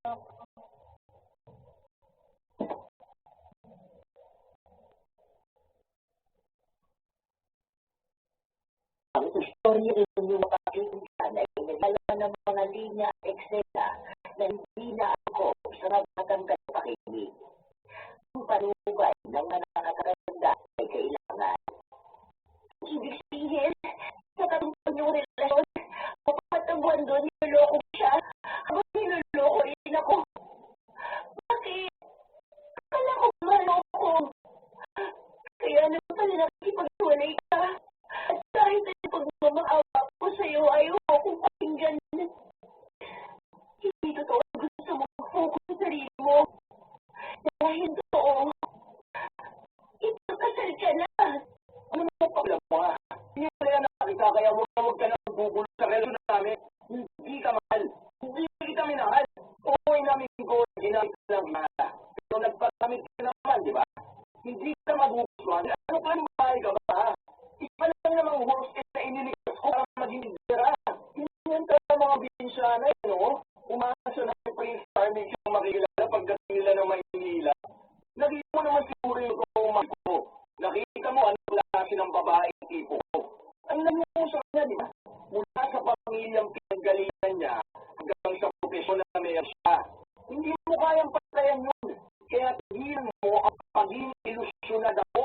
Ang istorya rin yung makakita ay nagdala ng mga linya at eksena na hindi na ako sa matatanggal pakinig. Ang panubay ng mga nakakatanda ay kailangan. Ibig sabihin, sa katungkol yung relasyon, mapapatabuan doon, niloloko siya, habang niloloko rin ako. Bakit? Akala ko maloko. Kaya naman pala nakikipagwalay ka. At kahit ay pagmamaawa ko sa'yo, ayaw akong pakinggan. Hindi totoo gusto mo focus sa sarili mo. Dahil totoo, ipagkasal ka na. Ano mo pala mo ha? Hindi mo yan nakita, kaya huwag ka na magbubulo sa relasyon namin. Hindi ka mahal. Hindi kita minahal. Okay namin ko, ginamit lang mahal. Pero nagpatamit ka naman, di ba? Hindi ka magugustuhan. Ano pa naman mahal ka ba ha? Iba lang namang hostel na inilikas ko para maging lidera. Hindi ka mga binsyanay, no? Umasa na yung Prince Charming siyang makikilala pagdating nila ng Maynila. Nakita mo naman siguro yung kumang ko. Nakita mo anong klase ng babae tipo ko. Ang nangyusok niya, di ba? Mula sa pamilyang pinanggalingan niya hanggang sa profesyon na meron siya. Hindi mo kayang patayan yun. Kaya tigil mo ang paging ilusyonad ako.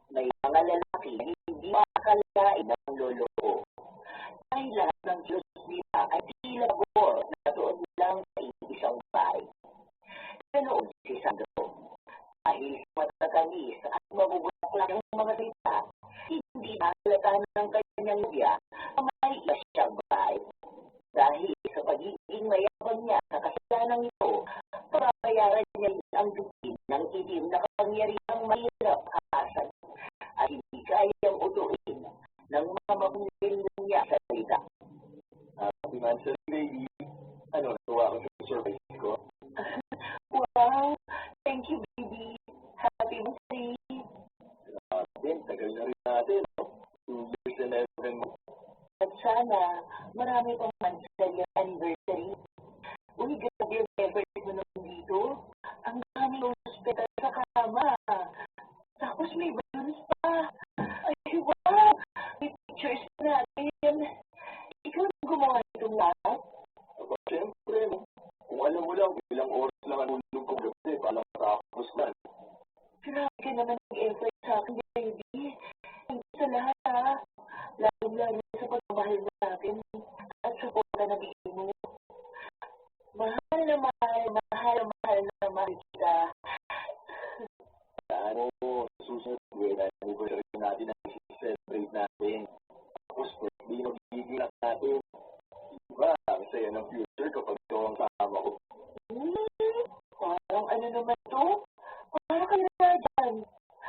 May mga lalaki na hindi makakalain ng lolo. Dahil lahat ng Diyos nila ay tila labor na doon lang sa isang bahay. Ganoon si Sandro. Dahil sa matatanis at mabubulak ng mga salita, hindi nahalata ng kanyang nobya na may isa siyang bahay. Dahil sa pagiging mayabang niya sa kasalanan ito, pababayaran niya ang dutin ng itim na kapangyarihang mahirap kaasan at hindi kayang utuin ng mga mabulin niya sa salita. Happy Mansell, baby. Ano, natuwa ko sa surprise ko? Wow! Thank you, baby. Happy birthday. Din, tagal na rin natin. 2 years and 11 mo. At sana, marami pang Mansell yung anniversary. Uy, grabe yung effort mo naman dito. Ang daming hospital sa kama. Tapos may balloons pa. Ay, wow! May pictures natin. Ikaw ang gumawa nitong lahat? Aba, siyempre, no? Kung alam mo lang, ilang oras lang ang ulog kong gabi, palang tapos na. Grabe ka naman nag-effort sa akin, baby. Thank you sa lahat, ha? Lalo-lalo sa pagmamahal natin at sa pagka na bigay mo. Mahal na mahal, mahal na mahal na mahal kita. Ano, susunod wedding anniversary natin ang i-celebrate natin. Tapos birthday ng giginak natin. Diba, ang saya ng future kapag ito ang kasama ko. Parang ano naman to? Parang ka na dyan.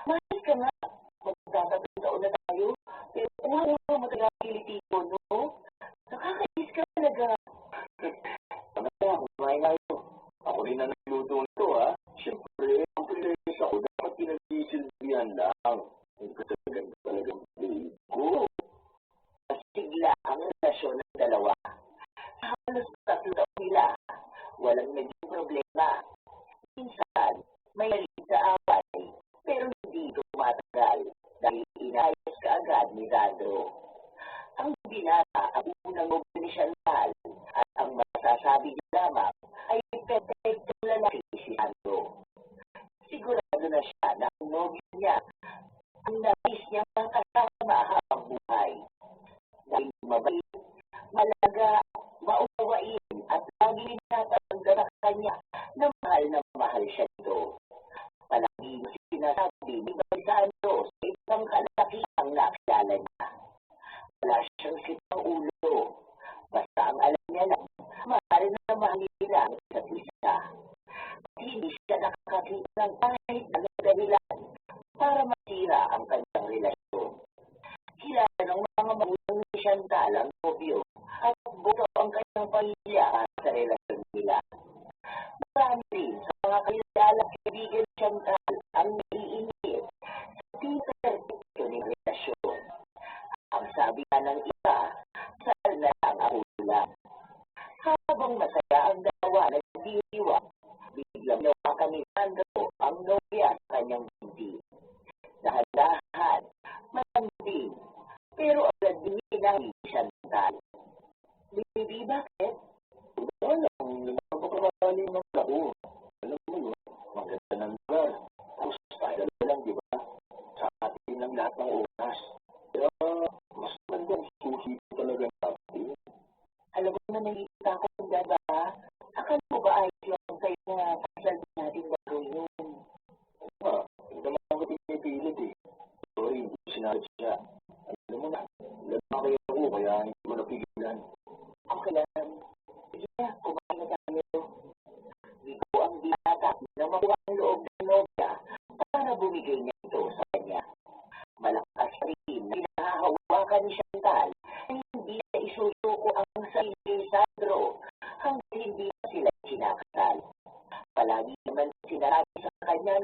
Mahal ka nga. Magtatapos taon na tayo. Pero kung matagakiliti ko, no? Nakakainis ka talaga. Tama na, kumain tayo. Ako rin na nagluto nito, ha? Siyempre, ang prinsesa ko dapat pinag-isilbihan lang. Ang kasalagan talagang babe ko. Masigla ang relasyon ng dalawa. Halos 3 taon nila, walang naging problema. Minsan, may nalit sa away, pero hindi tumatagal dahil inayos kaagad ni Sandro. Ang binata ang unang mobilisyonal at ang masasabi niya lamang ay perfectong lalaki si Sandro. Sigurado na siya na ang nobyo niya ang nais niya kasama habang buhay. Dahil mabait, malaga, mauwain at lagi natatanggap sa kanya na mahal siya nito. Palagi mo sinasabi ni Sandro sa ibang kalaki ang nakilala niya. Wala siyang sitang ulo. Basta ang alam niya lang, mahal na mahal nila ang isa't isa. Hindi siya nakakakita ng kahit anong dahilan para masira ang kanyang relasyon. Kilala ng mga magulang ni Chantal ang nobyo at buto ang kanyang pamilya sa relasyon nila. Marami rin sa mga kilala kaibigan ni Chantal ang naiinip sa pinaka-perfecto ng relasyon. Ang sabi nga ng iba, saan na lang ang ulam. Habang masaya ang dalawa,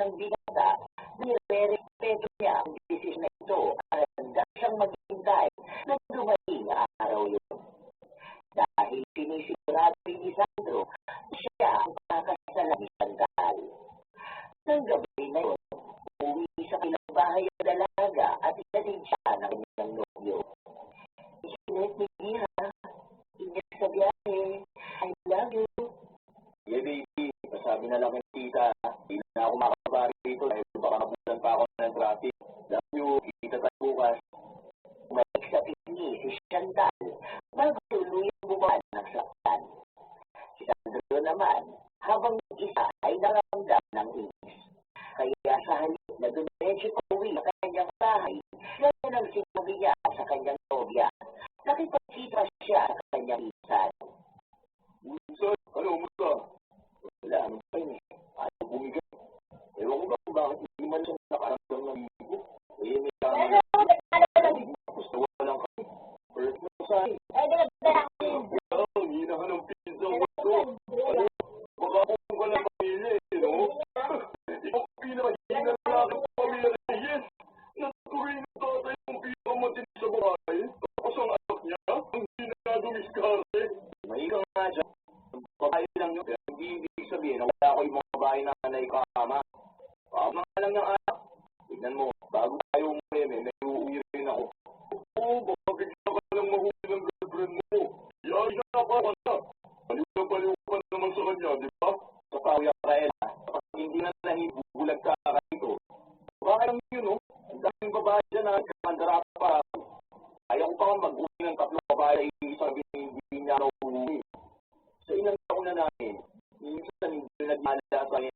ng binata, nire-respeto niya ang desisyon na ito at handa siyang maghintay na dumating araw yun. Dahil sinisigurado ni Sandro na siya ang kakasalan ni Chantal. Nang gabi na yun, uwi sa kanilang bahay ang dalaga at ilatid siya ng kanyang nobyo. Isinit ni Mira, ingat sa biyahe, I love you. Yeah, baby, masabi na lang ng tita, hindi na ako makabari dito dahil baka nabulan pa ako ng traffic. Love you, kita tayo bukas. Balik sa pisngi si Chantal bago tuluyang bumaba ng saktan. Si Sandro naman, habang isa ay naramdam ng inis. Kaya sa halip na dumiretso pa uwi sa kanyang bahay, gano'n ang sinabi niya sa kanyang nobya. Nakipagkita siya sa kanyang insan. Insan, ano, musta? Wala, ano pa yun eh. Ano bumigay? Ewan ko ba kung bakit hindi man siya nakaramdam ng libo? Eh, may tama na. Gusto ko lang kami. First na sa akin. Wow, hinahan ng pizza ko. Ano, baka kung ka ng pamilya eh, no? Ikaw pinakahina na aking pamilya na yes. Natutuloy ng tatay yung pinakamatinig sa bahay. Tapos ang anak niya, hindi na dumiskarte. May ka nga dyan. Babae lang yun. Pero hindi ibig sabihin na wala ko yung mga babae na naikama. Kama nga lang ng anak. Tignan mo, bago tayo umuwi, may uuwi rin ako. Oo, baka bigla ka lang mahuli ng girlfriend mo. Yan, hinapa ka na. Baliw ka naman sa kanya, di ba? Sa Pauya Raela, kapag hindi na nahibubulag ka rito. Baka lang yun, no? Ang daming babae dyan na kamandara pa. Ayaw ko pa mag-uwi ng tatlong babae ay isang hindi niya na uuwi. Sa ilang taon na namin, minsan hindi nagmala sa akin.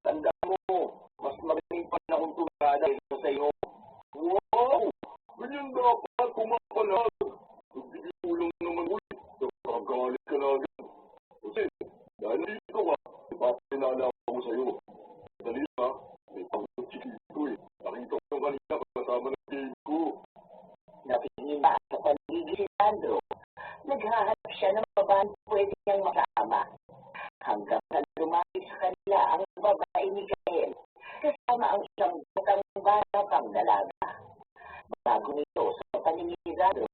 Tandaan mo, mas magaling pa na kung tumada ito sa iyo. Wow! Ganyan dapat kumapalag. Nagbigay naman ulit. Nakagalit ka na agad. Kasi, dahil nandito ka, ipapinala ako sa iyo. Dali na, may pag-chikito eh. Nakita ko kanina kasama ng game ko. Napihin ba sa paligid si Sandro? Naghahanap siya ng babaeng pwede niyang makasama. Hanggang sa lumapit sa kanila ang babae ni Gael, kasama ang isang batang bata pang dalaga. Bago nito sa paningin ni Sandro,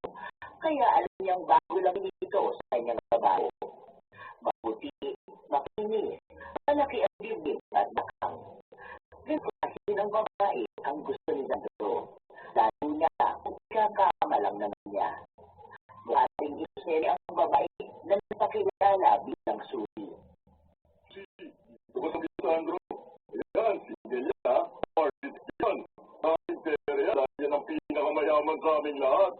kaya alam niyang bago lang nito sa kanyang trabaho. Maputi, makinis, malaki ang bibig at bakang. Ganito kasi ng babae ang gusto ni Sandro. Lalo niya kung ikakamalang naman niya. Buhating isneri ang babae na napakilala bilang Susi. Bukas ang Sandro. Yan, single yan ha. Party yan. Party yan. Yan ang pinakamayaman sa aming lahat.